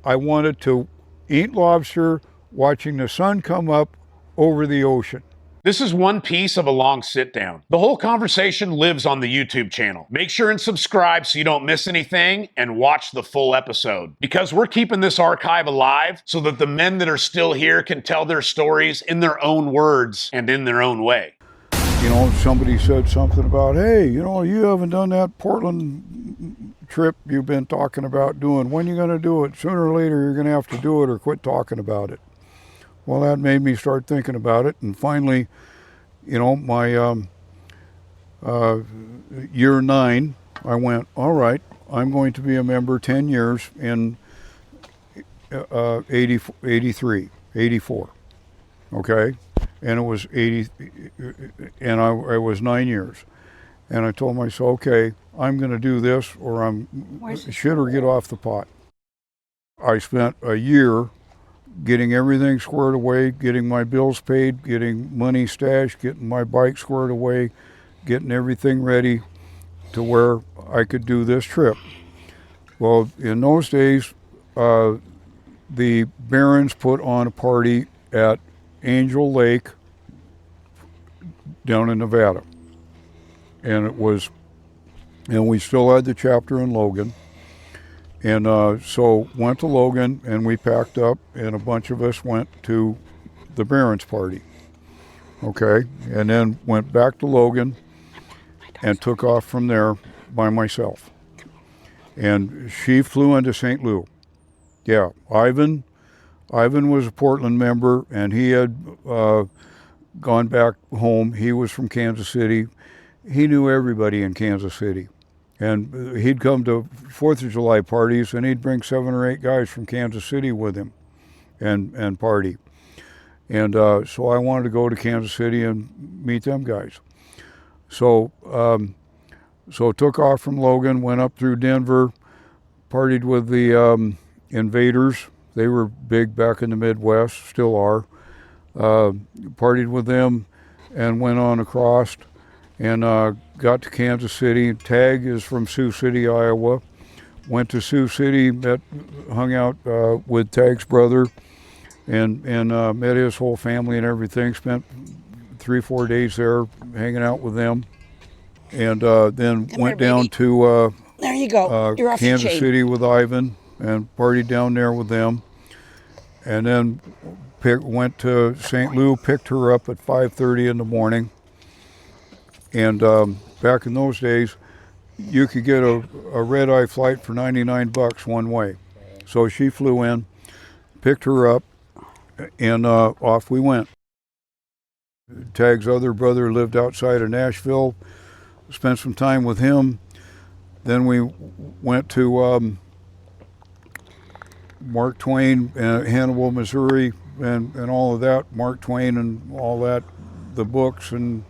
I wanted to eat lobster watching the sun come up over the ocean. This is one piece of a long sit down. The whole conversation lives on the YouTube channel. Make sure and subscribe so you don't miss anything and watch the full episode. Because we're keeping this archive alive so that the men that are still here can tell their stories in their own words and in their own way. You know, somebody said something about, hey, you know, you haven't done that Portland trip you've been talking about doing. When are you going to do it? Sooner or later, you're going to have to do it or quit talking about it. Well, that made me start thinking about it, and finally, you know, my year 9, I went, all right, I'm going to be a member 10 years in 83, 84, okay? And it was 80, and I was 9 years. And I told myself, okay, I'm going to do this or I'm shit or get off the pot. I spent a year getting everything squared away, getting my bills paid, getting money stashed, getting my bike squared away, getting everything ready to where I could do this trip. Well, in those days, the Barons put on a party at Angel Lake down in Nevada. And we still had the chapter in Logan. And so went to Logan and we packed up and a bunch of us went to the Barons party. Okay, and then went back to Logan and took off from there by myself. And she flew into St. Louis. Yeah, Ivan was a Portland member and he had gone back home. He was from Kansas City. He knew everybody in Kansas City. And he'd come to 4th of July parties and he'd bring 7 or 8 guys from Kansas City with him and party. And so I wanted to go to Kansas City and meet them guys. So took off from Logan, went up through Denver, partied with the Invaders. They were big back in the Midwest, still are. Partied with them and went on across and got to Kansas City. Tag is from Sioux City, Iowa. Went to Sioux City, hung out with Tag's brother and met his whole family and everything. Spent 3-4 days there hanging out with them. And then went down to there you go. You're off Kansas the chain. City with Ivan and partied down there with them. And then went to St. Louis, picked her up at 5:30 in the morning. And back in those days, you could get a red-eye flight for $99 one way. So she flew in, picked her up, and off we went. Tag's other brother lived outside of Nashville, spent some time with him. Then we went to Mark Twain, Hannibal, Missouri, and all of that, Mark Twain and all that, the books and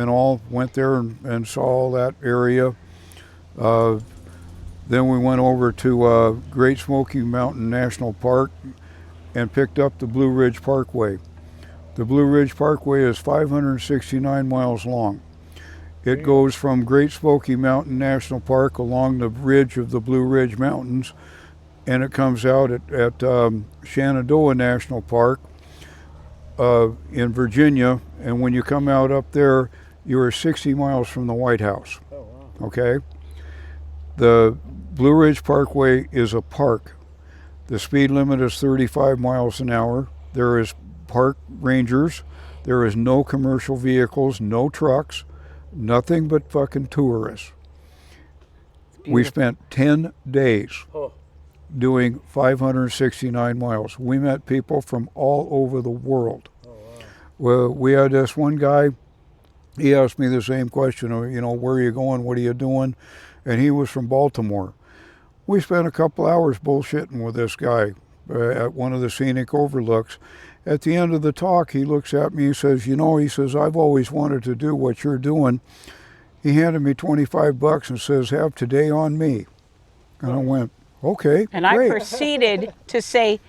all, went there and saw all that area. Then we went over to Great Smoky Mountain National Park and picked up the Blue Ridge Parkway. The Blue Ridge Parkway is 569 miles long. It goes from Great Smoky Mountain National Park along the ridge of the Blue Ridge Mountains, and it comes out at Shenandoah National Park in Virginia, and when you come out up there, you are 60 miles from the White House. Oh, wow. Okay? The Blue Ridge Parkway is a park. The speed limit is 35 miles an hour. There is park rangers. There is no commercial vehicles, no trucks, nothing but fucking tourists. We spent 10 days doing 569 miles. We met people from all over the world. Well, we had this one guy, he asked me the same question, you know, where are you going, what are you doing? And he was from Baltimore. We spent a couple hours bullshitting with this guy at one of the scenic overlooks. At the end of the talk, he looks at me and says, you know, he says, I've always wanted to do what you're doing. He handed me $25 and says, have today on me. And I went, okay, And great. I proceeded to say,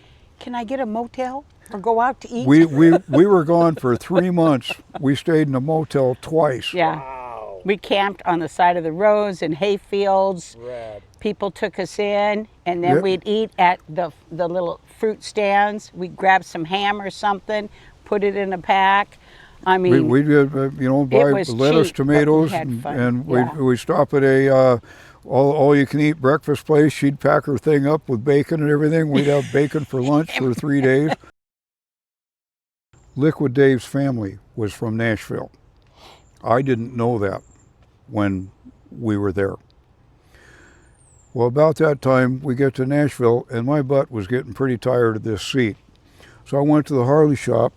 can I get a motel or go out to eat? We were gone for 3 months. We stayed in a motel twice. Yeah. We camped on the side of the roads in hayfields. Rad. People took us in, and then Yep. we'd eat at the little fruit stands. We'd grab some ham or something, put it in a pack. I mean, We did, buy was lettuce, cheap, but we tomatoes, had and, fun. and Yeah. we stop at a all you can eat breakfast place. She'd pack her thing up with bacon and everything. We'd have bacon for lunch for 3 days. Liquid Dave's family was from Nashville. I didn't know that when we were there. Well, about that time, we get to Nashville, and my butt was getting pretty tired of this seat. So I went to the Harley shop,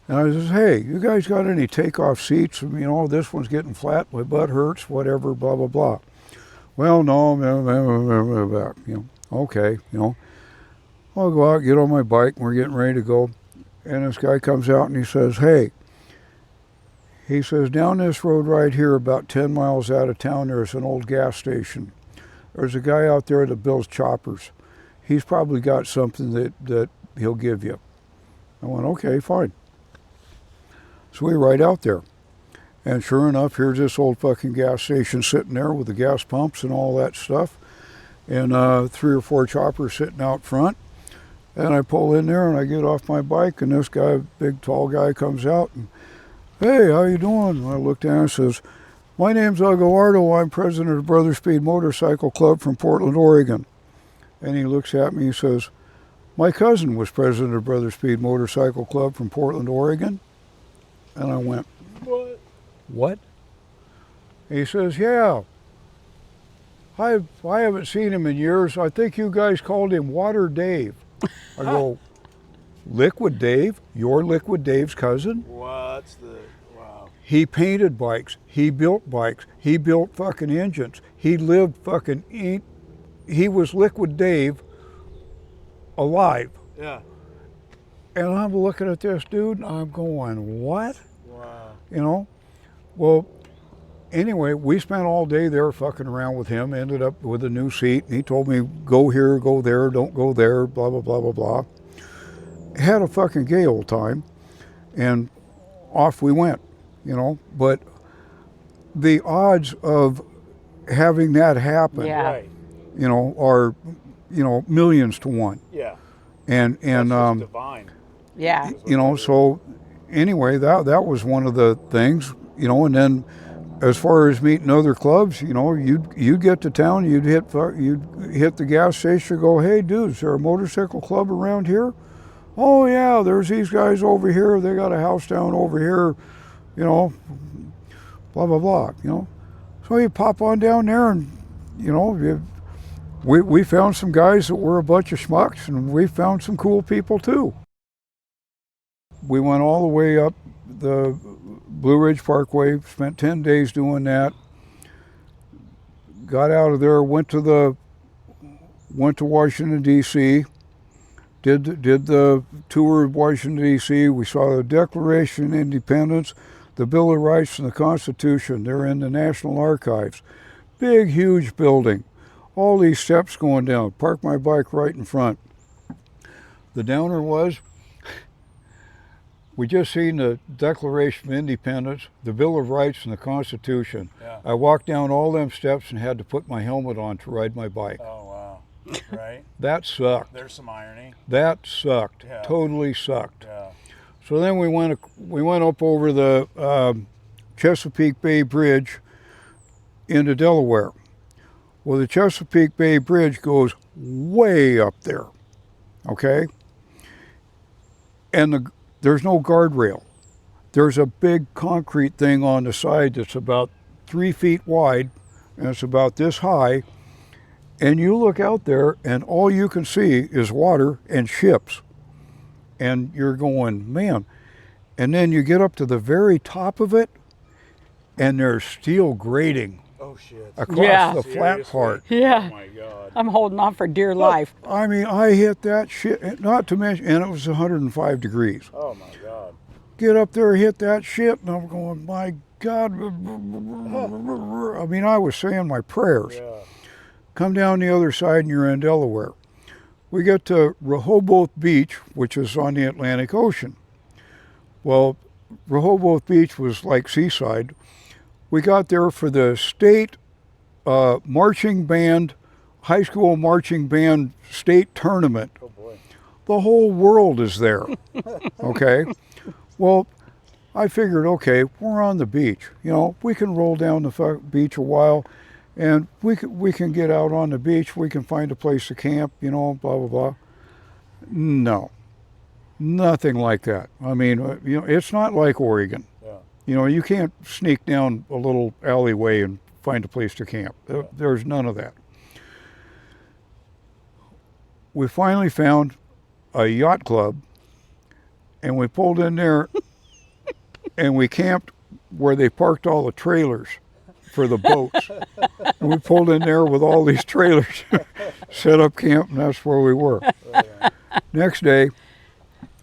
and I says, hey, you guys got any takeoff seats? This one's getting flat, my butt hurts, whatever, blah, blah, blah. Well, no, okay, I'll go out, get on my bike, and we're getting ready to go. And this guy comes out and he says, hey, down this road right here, about 10 miles out of town, there's an old gas station. There's a guy out there that builds choppers. He's probably got something that he'll give you. I went, okay, fine. So we ride out there. And sure enough, here's this old fucking gas station sitting there with the gas pumps and all that stuff. And 3 or 4 choppers sitting out front. And I pull in there and I get off my bike, and this guy, big tall guy, comes out and, hey, how you doing? And I look down and says, my name's Aguardo. I'm president of Brother Speed Motorcycle Club from Portland, Oregon. And he looks at me and says, my cousin was president of Brother Speed Motorcycle Club from Portland, Oregon. And I went, what? He says, yeah. I haven't seen him in years. I think you guys called him Water Dave. I go, Liquid Dave? You're Liquid Dave's cousin? Wow. He painted bikes. He built bikes. He built fucking engines. He lived fucking, he was Liquid Dave alive. Yeah. And I'm looking at this dude and I'm going, what? Wow. Well, anyway, we spent all day there fucking around with him, ended up with a new seat, and he told me, go here, go there, don't go there, blah, blah, blah, blah, blah. Had a fucking gay old time, and off we went, But the odds of having that happen, Yeah. Right. Are, millions to one. Yeah. And That's just divine. Yeah. So anyway, that was one of the things, and then as far as meeting other clubs, you'd get to town, you'd hit the gas station, go, hey dude, is there a motorcycle club around here? Oh yeah, there's these guys over here, they got a house down over here, blah, blah, blah, So you pop on down there and, we found some guys that were a bunch of schmucks, and we found some cool people too. We went all the way up the Ridge Parkway, spent 10 days doing that. Got out of there, went to Washington, D.C., did the tour of Washington, D.C. We saw the Declaration of Independence, the Bill of Rights, and the Constitution. They're in the National Archives. Big, huge building. All these steps going down. Parked my bike right in front. The downer was, we just seen the Declaration of Independence, the Bill of Rights, and the Constitution. Yeah. I walked down all them steps and had to put my helmet on to ride my bike. Oh, wow. Right? That sucked. There's some irony. That sucked. Yeah. Totally sucked. Yeah. So then we went up over the Chesapeake Bay Bridge into Delaware. Well, the Chesapeake Bay Bridge goes way up there, okay? And there's no guardrail. There's a big concrete thing on the side that's about 3 feet wide, and it's about this high. And you look out there, and all you can see is water and ships. And you're going, man. And then you get up to the very top of it, and there's steel grating Oh, shit. across Yeah. the flat part. Yeah. Oh, my God. I'm holding on for dear life. I mean, I hit that shit, not to mention, and it was 105 degrees. Oh, my God. Get up there, hit that shit, and I'm going, my God. I mean, I was saying my prayers. Yeah. Come down the other side and you're in Delaware. We get to Rehoboth Beach, which is on the Atlantic Ocean. Well, Rehoboth Beach was like seaside. We got there for the state marching band, high school marching band state tournament. Oh boy. The whole world is there. Okay. Well, I figured, okay, we're on the beach. You know, we can roll down the beach a while, and we can get out on the beach. We can find a place to camp. You know, blah blah blah. No, nothing like that. I mean, you know, it's not like Oregon. Yeah. You know, you can't sneak down a little alleyway and find a place to camp. There's none of that. We finally found a yacht club, and we pulled in there, and we camped where they parked all the trailers for the boats. And we pulled in there with all these trailers, set up camp, and that's where we were. Next day,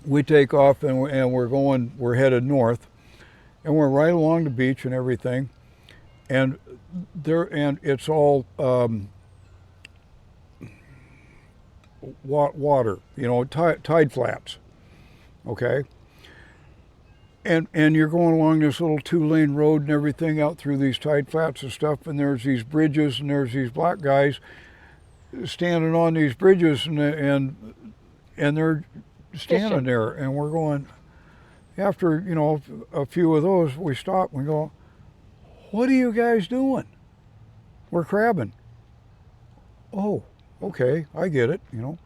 we take off, and we're headed north, and we're right along the beach and everything, and it's all water, you know, tide flats, okay? And you're going along this little 2-lane road and everything out through these tide flats and stuff, and there's these bridges, and there's these black guys standing on these bridges, and they're standing there, and we're going, after, you know, a few of those, we stop and we go, what are you guys doing? We're crabbing. Oh, okay, I get it, you know.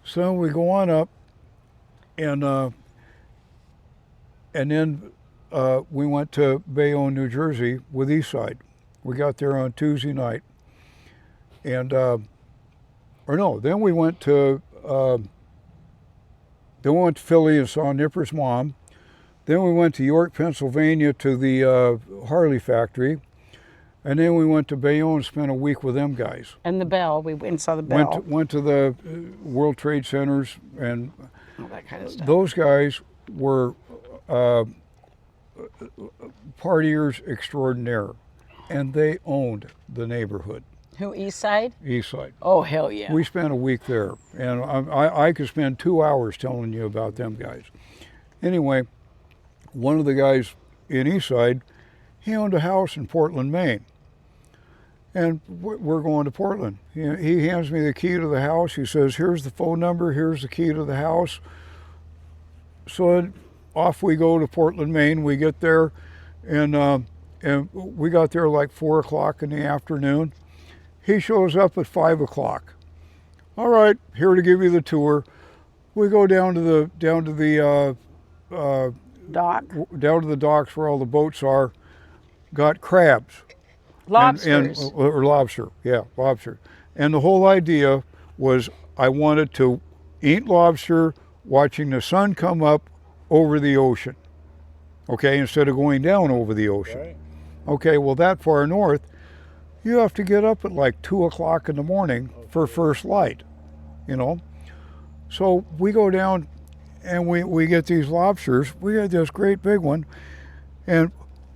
So we go on up, and then we went to Bayonne, New Jersey with Eastside. We got there on Tuesday night, and then we went to Philly and saw Nipper's mom. Then we went to York, Pennsylvania to the Harley factory. And then we went to Bayonne and spent a week with them guys. And the Bell, we went and saw the Bell. Went to the World Trade Centers, and all that kind of stuff. those guys were partiers extraordinaire, and they owned the neighborhood. Who, East Side? East Side. Oh, hell yeah. We spent a week there, and I could spend 2 hours telling you about them guys. Anyway, one of the guys in East Side, he owned a house in Portland, Maine. And we're going to Portland. He hands me the key to the house. He says, here's the phone number, here's the key to the house. So off we go to Portland, Maine. We get there, and we got there like 4 o'clock in the afternoon. He shows up at 5 o'clock. All right, here to give you the tour. We go down to the Dock. down to the docks where all the boats are. Got crabs. Lobsters. Or lobster, yeah, lobster. And the whole idea was I wanted to eat lobster watching the sun come up over the ocean, okay, instead of going down over the ocean. Right. Okay, well, that far north, you have to get up at like 2 o'clock in the morning for first light, you know. So we go down and we get these lobsters. We had this great big one, and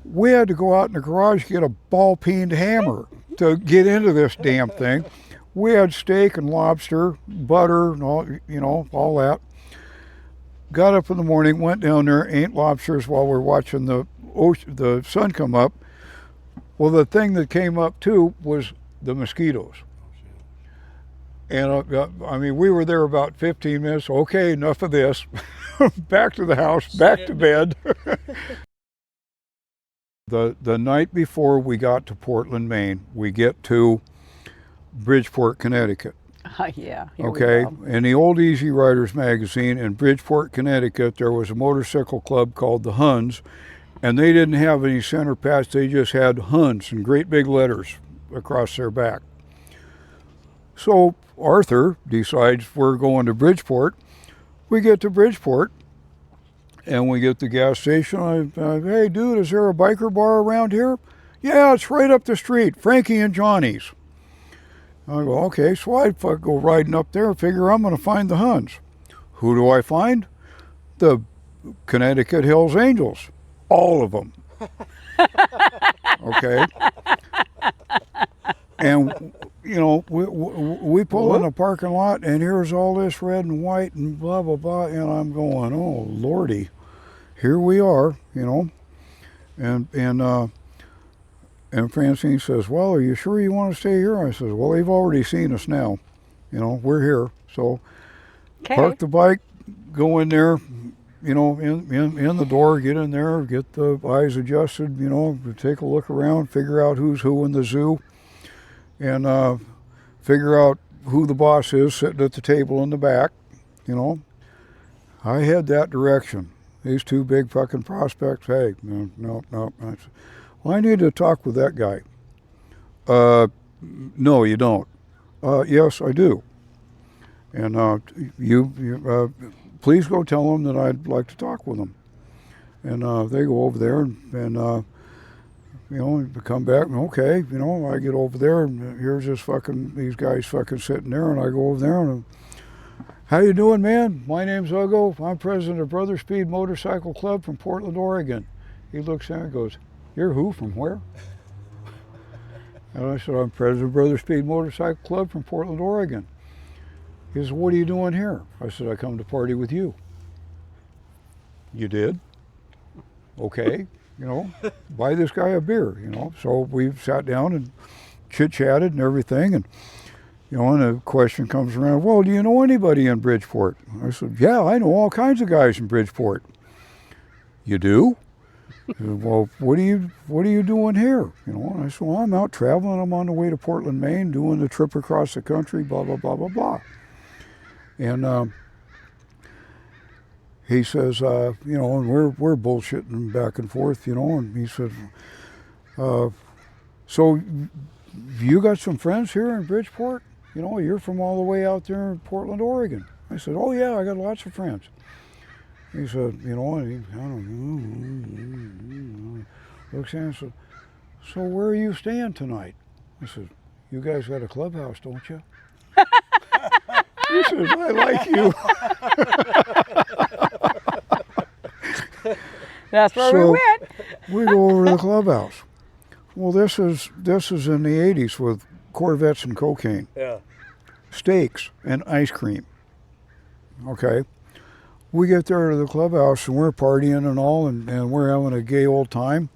we had to go out in the garage, get a ball-peened hammer to get into this damn thing. We had steak and lobster, butter, and all, you know, all that. Got up in the morning, went down there, ate lobsters while we're watching the sun come up. Well, the thing that came up too was the mosquitoes. And I mean, we were there about 15 minutes. Okay, enough of this. Back to the house, back to bed. The night before we got to Portland, Maine, we get to Bridgeport, Connecticut. Yeah. Here Okay, we go. in the old Easy Riders magazine in Bridgeport, Connecticut, there was a motorcycle club called the Huns, and they didn't have any center patch. They just had Huns in great big letters across their back. So Arthur decides we're going to Bridgeport. We get to Bridgeport, and we get to the gas station. Hey, dude, is there a biker bar around here? Yeah, it's right up the street, Frankie and Johnny's. I go, okay, so I go riding up there and figure I'm going to find the Huns. Who do I find? The Connecticut Hills Angels. All of them. Okay? And, you know, we pull in the parking lot, and here's all this red and white and blah, blah, blah. And I'm going, oh, Lordy, here we are, you know. And Francine says, well, are you sure you want to stay here? I says, well, they've already seen us now. We're here. So Okay. park the bike, go in there, in the door, get in there, get the eyes adjusted, take a look around, figure out who's who in the zoo, and figure out who the boss is sitting at the table in the back. I head that direction. These two big fucking prospects, hey, no. I said, well, I need to talk with that guy. No, you don't. Yes, I do. And you please go tell him that I'd like to talk with him. And they go over there and come back. Okay, I get over there and here's these guys fucking sitting there, and I go over there and how you doing, man? My name's Ugo. I'm president of Brother Speed Motorcycle Club from Portland, Oregon. He looks at me and goes, you're who, from where? And I said, I'm president of Brother Speed Motorcycle Club from Portland, Oregon. He says, what are you doing here? I said, I come to party with you. You did? Okay, buy this guy a beer, So we sat down and chit-chatted and everything, and the question comes around, well, do you know anybody in Bridgeport? I said, yeah, I know all kinds of guys in Bridgeport. You do? He said, well, what are you doing here? And I said, well, I'm out traveling. I'm on the way to Portland, Maine, doing the trip across the country, blah, blah, blah, blah, blah. And he says, and we're bullshitting back and forth, and he said, so you got some friends here in Bridgeport? You're from all the way out there in Portland, Oregon. I said, oh yeah, I got lots of friends. He said, and I don't know, looks at me and said, so where are you staying tonight? I said, you guys got a clubhouse, don't you? He says, I like you. That's where we went. We go over to the clubhouse. Well, this is in the 80s with Corvettes and cocaine. Yeah. Steaks and ice cream. Okay. We get there to the clubhouse and we're partying and all, and we're having a gay old time.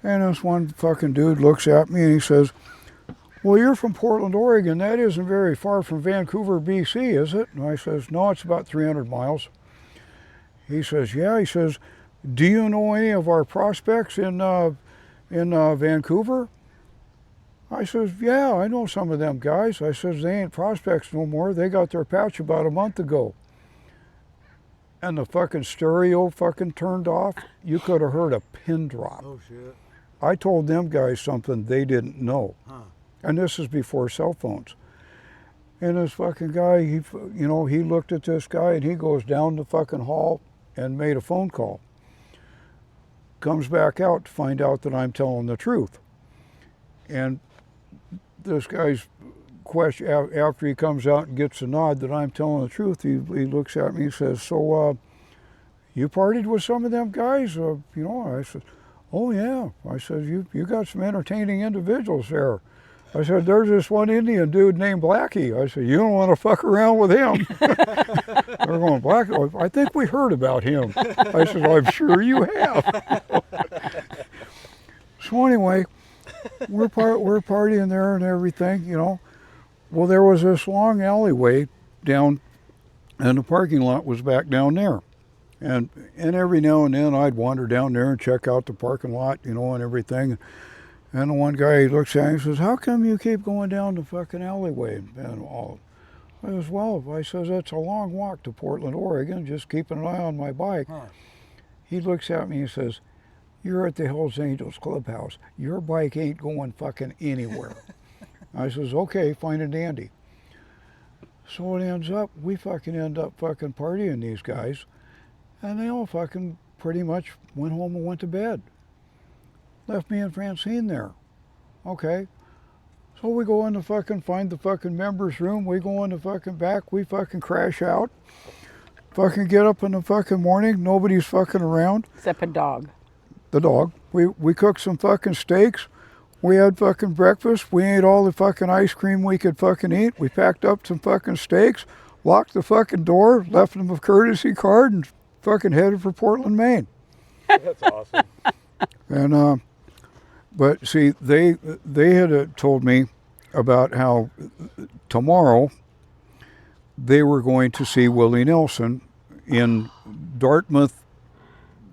And this one fucking dude looks at me and he says, well, you're from Portland, Oregon. That isn't very far from Vancouver, BC, is it? And I says, no, it's about 300 miles. He says, yeah. He says, do you know any of our prospects in Vancouver? I says, yeah, I know some of them guys. I says, they ain't prospects no more. They got their patch about a month ago. And the fucking stereo fucking turned off. You could have heard a pin drop. Oh, shit. I told them guys something they didn't know. Huh. And this is before cell phones. And this fucking guy, he looked at this guy and he goes down the fucking hall and made a phone call. Comes back out to find out that I'm telling the truth. And this guy's question, after he comes out and gets a nod that I'm telling the truth, he looks at me and says, so you partied with some of them guys? I said, oh yeah. I said, you got some entertaining individuals there. I said, there's this one Indian dude named Blackie. I said, you don't want to fuck around with him. They're going, Blackie? I think we heard about him. I said, I'm sure you have. So anyway, we're partying there and everything, Well, there was this long alleyway down, and the parking lot was back down there. And every now and then I'd wander down there and check out the parking lot, and everything. And the one guy, he looks at me and says, how come you keep going down the fucking alleyway? And all. I says, well, it's a long walk to Portland, Oregon, just keeping an eye on my bike. Huh. He looks at me and says, you're at the Hells Angels clubhouse. Your bike ain't going fucking anywhere. I says, okay, fine and dandy. So it ends up, we fucking end up fucking partying these guys, and they all fucking pretty much went home and went to bed. Left me and Francine there. Okay. So we go in to fucking find the fucking members room. We go in the fucking back. We fucking crash out. Fucking get up in the fucking morning. Nobody's fucking around. Except a dog. The dog. We cooked some fucking steaks. We had fucking breakfast. We ate all the fucking ice cream we could fucking eat. We packed up some fucking steaks, locked the fucking door, left them a courtesy card, and fucking headed for Portland, Maine. That's awesome. And but see, they had told me about how tomorrow they were going to see Willie Nelson in Dartmouth,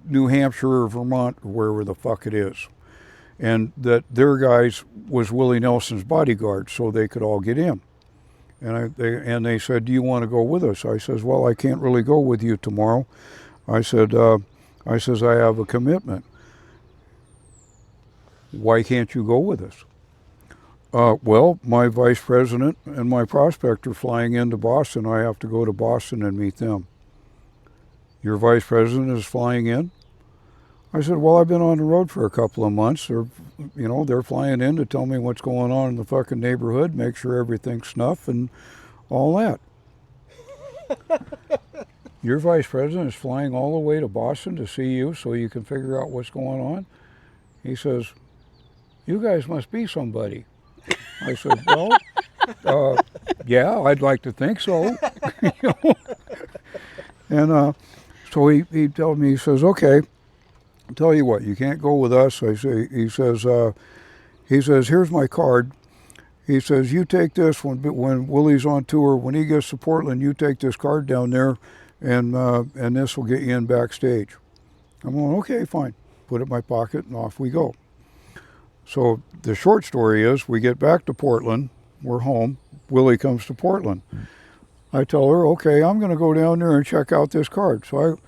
New Hampshire, or Vermont, or wherever the fuck it is, and that their guys was Willie Nelson's bodyguard, so they could all get in. And they said, "Do you want to go with us?" I says, "Well, I can't really go with you tomorrow." I said, "I have a commitment." "Why can't you go with us?" Well, my vice president and my prospector flying into Boston. I have to go to Boston and meet them. "Your vice president is flying in?" I said, "Well, I've been on the road for a couple of months. They're flying in to tell me what's going on in the fucking neighborhood, make sure everything's snuff and all that." "Your vice president is flying all the way to Boston to see you so you can figure out what's going on?" He says, "You guys must be somebody." I said, "Well, yeah, I'd like to think so." And so he told me, he says, "Okay, I'll tell you what, you can't go with us." He says, "Here's my card." He says, "You take this when Willie's on tour, when he gets to Portland, you take this card down there, and this will get you in backstage." I'm going, "Okay, fine." Put it in my pocket, and off we go. So the short story is, we get back to Portland, we're home, Willie comes to Portland. I tell her, "Okay, I'm going to go down there and check out this card." So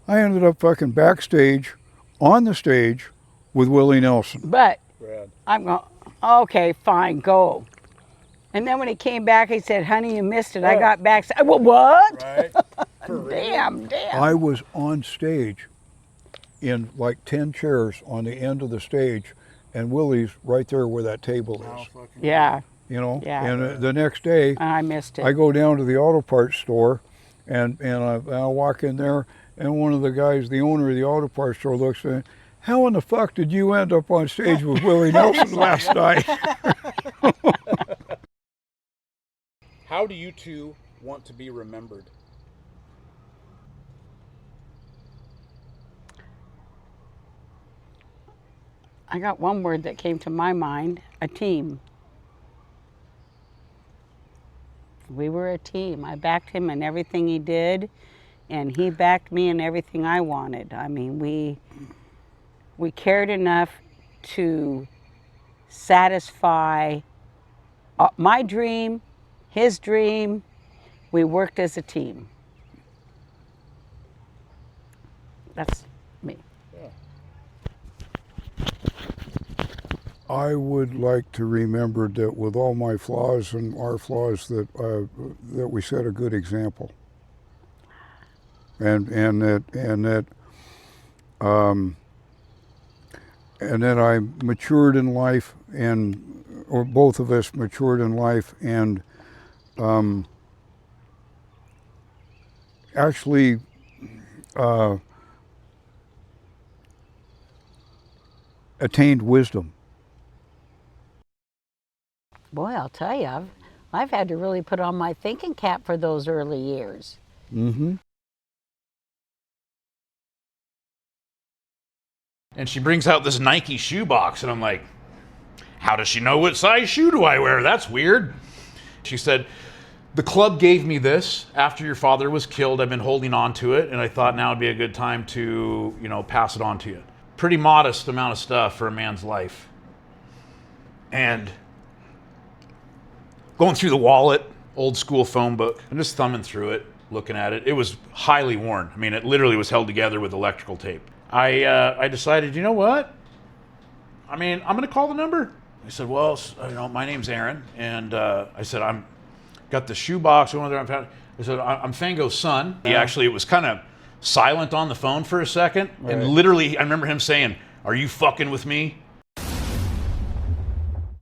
I ended up fucking backstage, on the stage, with Willie Nelson. But Brad. I'm going, okay, fine, go. And then when he came back, he said, "Honey, you missed it. I got back." Well, what? Right? Damn. I was on stage in like 10 chairs on the end of the stage, and Willie's right there where that table is. Yeah, Yeah. And the next day, I missed it. I go down to the auto parts store, and I walk in there, and one of the guys, the owner of the auto parts store, looks at me, "How in the fuck did you end up on stage with Willie Nelson last night?" How do you two want to be remembered? I got one word that came to my mind, a team. We were a team. I backed him in everything he did, and he backed me in everything I wanted. I mean, we cared enough to satisfy my dream, his dream. We worked as a team. That's me. I would like to remember that, with all my flaws and our flaws, that we set a good example, and that I matured in life, or both of us matured in life, and actually attained wisdom. Boy, I'll tell you, I've had to really put on my thinking cap for those early years. Mm-hmm. And she brings out this Nike shoe box, and I'm like, how does she know what size shoe do I wear? That's weird. She said, "The club gave me this after your father was killed. I've been holding on to it, and I thought now would be a good time to, pass it on to you." Pretty modest amount of stuff for a man's life. And going through the wallet, old school phone book, and just thumbing through it, looking at it. It was highly worn. I mean, it literally was held together with electrical tape. I decided, you know what? I mean, I'm going to call the number. I said, "Well, my name's Aaron," and I said, "I'm got the shoe box." I said, "I'm Fango's son." It was kind of silent on the phone for a second, and literally, I remember him saying, "Are you fucking with me?"